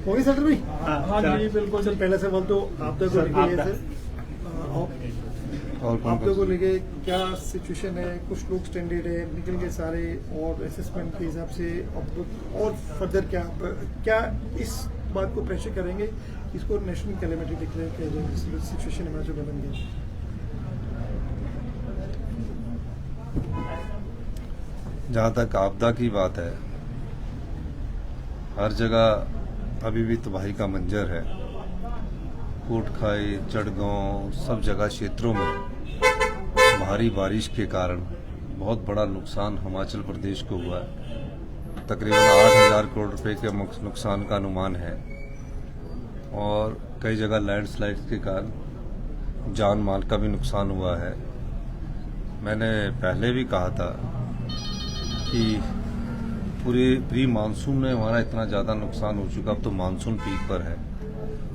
हो गई सर भाई? हाँ जी बिल्कुल। सर पहले से बोल तो आपदा को लेके सर आपदा को लेके क्या सिचुएशन है? कुछ लोग स्टैंडर्ड है निकल गए सारे, और असेसमेंट के हिसाब से और फर्दर क्या इस बात को प्रेशर करेंगे इसको नेशनल कैलेमिटी डिक्लेयर किया जाए? सिचुएशन हमारा जो बदल गया। जहाँ तक आपदा की बात है, हर जगह अभी भी तबाही का मंजर है। कोटखाई, चढ़गांव, सब जगह क्षेत्रों में भारी बारिश के कारण बहुत बड़ा नुकसान हिमाचल प्रदेश को हुआ है। तकरीबन 8,000 करोड़ रुपए के नुकसान का अनुमान है, और कई जगह लैंडस्लाइड के कारण जान माल का भी नुकसान हुआ है। मैंने पहले भी कहा था कि पूरे प्री मानसून में हमारा इतना ज़्यादा नुकसान हो चुका, अब तो मानसून पीक पर है,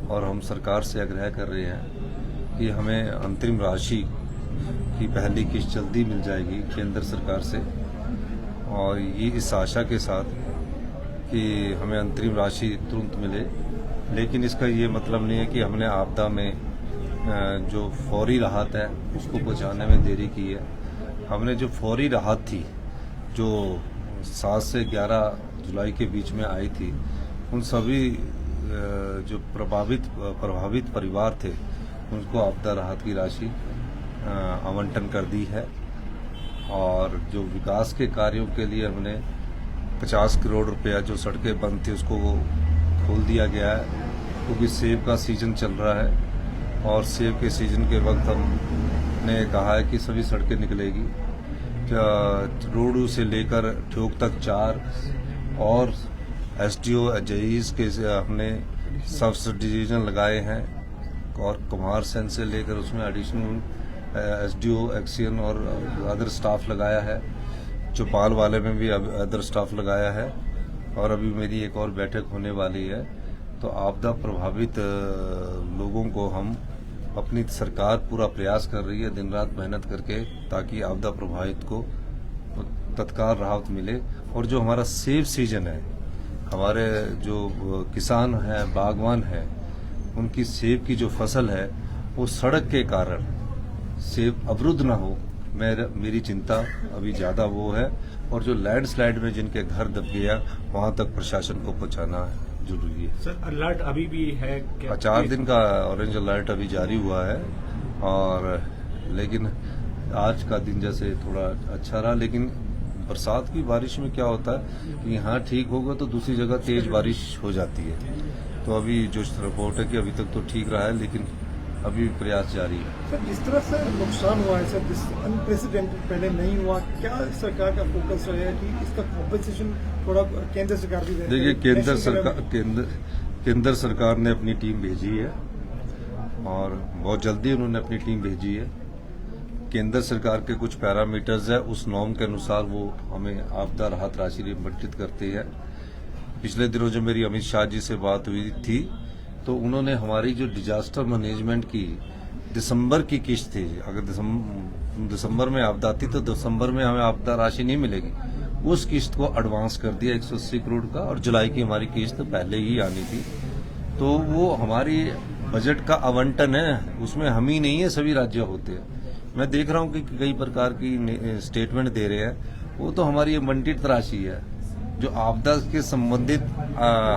और हम सरकार से आग्रह कर रहे हैं कि हमें अंतरिम राशि की पहली किस्त जल्दी मिल जाएगी केंद्र सरकार से, और ये इस आशा के साथ कि हमें अंतरिम राशि तुरंत मिले। लेकिन इसका ये मतलब नहीं है कि हमने आपदा में जो फौरी राहत है उसको पहुंचाने में देरी की है। हमने जो फौरी राहत थी जो 7 से 11 जुलाई के बीच में आई थी, उन सभी जो प्रभावित परिवार थे उनको आपदा राहत की राशि आवंटन कर दी है। और जो विकास के कार्यों के लिए हमने 50 करोड़ रुपया जो सड़कें बंद थी उसको खोल दिया गया है, क्योंकि सेब का सीजन चल रहा है, और सेब के सीजन के वक्त हमने कहा है कि सभी सड़कें निकलेगी। रोडू से लेकर ठोक तक 4, और एसडीओ जेईस के हमने सब डिवीजन लगाए हैं, और कुमार सेन से लेकर उसमें एडिशनल एसडीओ एक्सियन और अदर स्टाफ लगाया है। चौपाल वाले में भी अदर स्टाफ लगाया है, और अभी मेरी एक और बैठक होने वाली है। तो आपदा प्रभावित लोगों को हम अपनी सरकार पूरा प्रयास कर रही है दिन रात मेहनत करके, ताकि आपदा प्रभावित को तत्काल राहत मिले। और जो हमारा सेब सीजन है, हमारे जो किसान हैं, बागवान हैं, उनकी सेब की जो फसल है वो सड़क के कारण सेब अवरुद्ध ना हो, मेरी चिंता अभी ज़्यादा वो है। और जो लैंडस्लाइड में जिनके घर दब गया वहाँ तक प्रशासन को पहुँचाना जरूरी है। सर अलर्ट अभी भी है क्या? 4 दिन का ऑरेंज अलर्ट अभी जारी हुआ है, और लेकिन आज का दिन जैसे थोड़ा अच्छा रहा। लेकिन बरसात की बारिश में क्या होता है कि यहाँ ठीक होगा तो दूसरी जगह तेज बारिश हो जाती है। तो अभी जो रिपोर्ट है कि अभी तक तो ठीक रहा है, लेकिन अभी भी प्रयास जारी है। सर जिस तरह से नुकसान हुआ है सर, जिस अनप्रेसिडेंटेड पहले नहीं हुआ, क्या सरकार का फोकस रहेगा कि इसका कॉम्पेंसेशन थोड़ा केंद्र सरकार भी? देखिए, केंद्र सरकार ने अपनी टीम भेजी है, और बहुत जल्दी उन्होंने अपनी टीम भेजी है। केंद्र सरकार के कुछ पैरामीटर्स है, उस नॉर्म के अनुसार वो हमें आपदा राहत राशि आवंटित करते हैं। पिछले दिनों जो मेरी अमित शाह जी से बात हुई थी, तो उन्होंने हमारी जो डिजास्टर मैनेजमेंट की दिसंबर की किस्त थी, अगर दिसंबर में आपदा थी तो दिसंबर में हमें आपदा राशि नहीं मिलेगी, उस किस्त को एडवांस कर दिया 180 करोड़ का, और जुलाई की हमारी किस्त पहले ही आनी थी। तो वो हमारी बजट का आवंटन है, उसमें हम ही नहीं है, सभी राज्य होते हैं। मैं देख रहा हूँ कि कई प्रकार की स्टेटमेंट दे रहे हैं, वो तो हमारी आवंटित राशि है। जो आपदा के संबंधित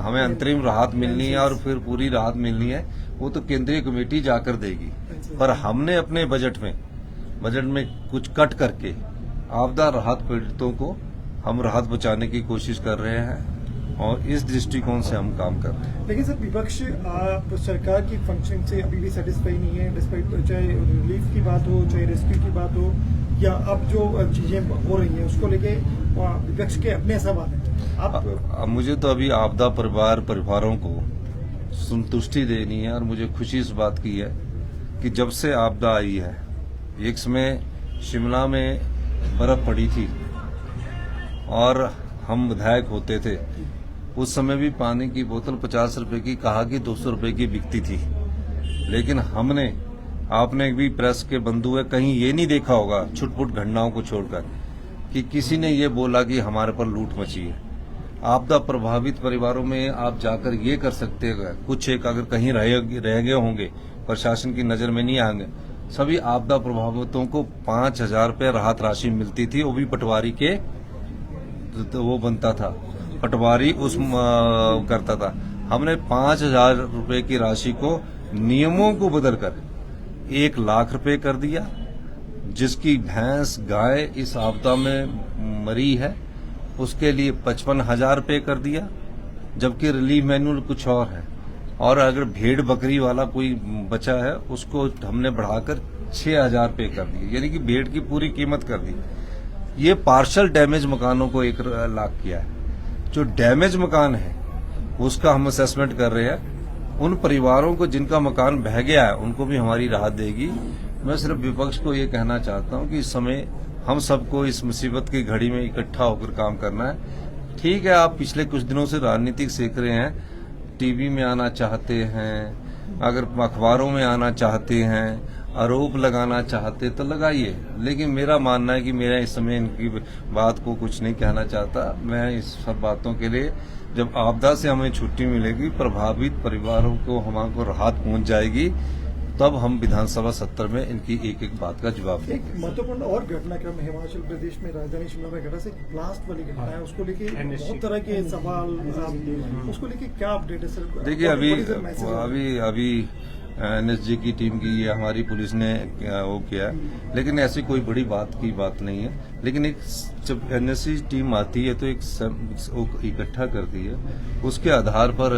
हमें अंतरिम राहत मिलनी है और फिर पूरी राहत मिलनी है, वो तो केंद्रीय कमेटी जाकर देगी। पर हमने अपने बजट में कुछ कट करके आपदा राहत पीड़ितों को हम राहत पहुंचाने की कोशिश कर रहे हैं, और इस दृष्टिकोण से हम काम कर रहे हैं। लेकिन सर विपक्ष सरकार की फंक्शन से अभी भी सेटिस्फाई नहीं है, डिस्पाइट चाहे रिलीफ की बात हो, चाहे रेस्क्यू की बात हो, या अब जो चीजें हो रही हैं उसको लेके विपक्ष के अपने सवाल हैं। मुझे तो अभी आपदा परिवारों को संतुष्टि देनी है, और मुझे खुशी इस बात की है कि जब से आपदा आई है, एक समय शिमला में बर्फ पड़ी थी और हम विधायक होते थे, उस समय भी पानी की बोतल 50 रुपए की कहा कि 200 रुपए की बिकती थी। लेकिन आपने भी प्रेस के बंधु है, कहीं ये नहीं देखा होगा छुटपुट घटनाओं को छोड़कर कि किसी ने ये बोला कि हमारे पर लूट मची है। आपदा प्रभावित परिवारों में आप जाकर ये कर सकते हैं, कुछ एक अगर कहीं रह गए होंगे, प्रशासन की नजर में नहीं आएंगे, सभी आपदा प्रभावितों को 5,000 रुपये राहत राशि मिलती थी। वो भी पटवारी के तो वो बनता था, पटवारी उस करता था। हमने 5,000 रुपये की राशि को नियमों को बदलकर 1 लाख रुपए कर दिया। जिसकी भैंस गाय इस आपदा में मरी है उसके लिए 55,000 रुपये कर दिया, जबकि रिलीफ मैनुअल कुछ और है। और अगर भेड़ बकरी वाला कोई बचा है उसको हमने बढ़ाकर 6,000 रुपये कर दिए, यानी कि भेड़ की पूरी कीमत कर दी। ये पार्शल डैमेज मकानों को 1 लाख किया है। जो डैमेज मकान है उसका हम असेसमेंट कर रहे हैं। उन परिवारों को जिनका मकान बह गया है उनको भी हमारी राहत देगी। मैं सिर्फ विपक्ष को ये कहना चाहता हूं कि इस समय हम सबको इस मुसीबत की घड़ी में इकट्ठा होकर काम करना है। ठीक है, आप पिछले कुछ दिनों से राजनीतिक सीख रहे हैं, टीवी में आना चाहते हैं, अगर अखबारों में आना चाहते हैं, आरोप लगाना चाहते तो लगाइए, लेकिन मेरा मानना है कि मेरा इस समय इनकी बात को कुछ नहीं कहना चाहता। मैं इस सब बातों के लिए, जब आपदा से हमें छुट्टी मिलेगी, प्रभावित परिवारों को हमको राहत पहुंच जाएगी, तब हम विधानसभा सत्र में इनकी एक एक बात का जवाब देंगे। एक महत्वपूर्ण और घटनाक्रम हिमाचल प्रदेश में राजधानी शिमला में घटा से ब्लास्ट वाली घटना है, उसको लेके बहुत तरह के सवाल, उसको लेके क्या अपडेट है सर? देखिए, अभी एनएसजी की टीम की ये हमारी पुलिस ने वो किया है, लेकिन ऐसी कोई बड़ी बात की बात नहीं है। लेकिन एक जब एनएसजी टीम आती है तो एक इकट्ठा करती है, उसके आधार पर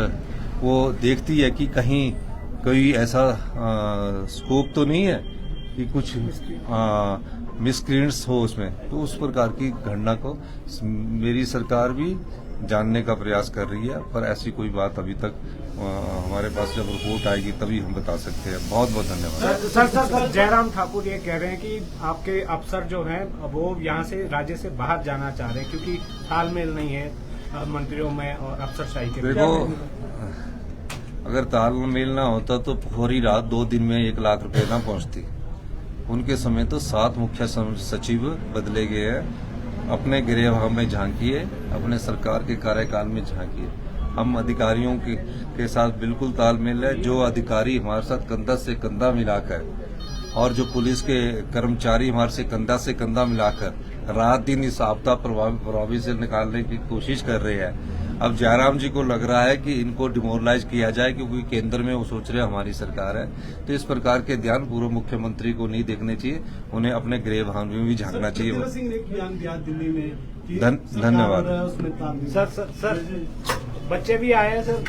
वो देखती है कि कहीं कोई ऐसा स्कोप तो नहीं है कि कुछ मिसक्रिएंट्स हो उसमें, तो उस प्रकार की घटना को मेरी सरकार भी जानने का प्रयास कर रही है, पर ऐसी कोई बात अभी तक हमारे पास जब रिपोर्ट आएगी तभी हम बता सकते हैं। बहुत बहुत धन्यवाद। सर जयराम ठाकुर ये कह रहे हैं कि आपके अफसर जो हैं वो यहाँ से राज्य से बाहर जाना चाह रहे हैं क्योंकि तालमेल नहीं है मंत्रियों में और अफसरशाही के। देखो, अगर तालमेल ना होता तो पूरी रात 2 दिन में 1 लाख रुपए ना पहुंचती। उनके समय तो 7 मुख्य सचिव बदले गए हैं। अपने गृहभाव में झांकिए, अपने सरकार के कार्यकाल में झांकिए। हम अधिकारियों के साथ बिल्कुल तालमेल है। जो अधिकारी हमारे साथ कंधा से कंधा मिलाकर और जो पुलिस के कर्मचारी हमारे से कंधा मिलाकर रात दिन इस आपदा प्रभावी से निकालने की कोशिश कर रहे हैं। अब जयराम जी को लग रहा है कि इनको डिमोरलाइज किया जाए क्योंकि केंद्र में वो सोच रहे हमारी सरकार है, तो इस प्रकार के ध्यान पूर्व मुख्यमंत्री को नहीं देखने चाहिए, उन्हें अपने गृहभाव में भी झांकना चाहिए। धन्यवाद। सर बच्चे भी आए हैं सर।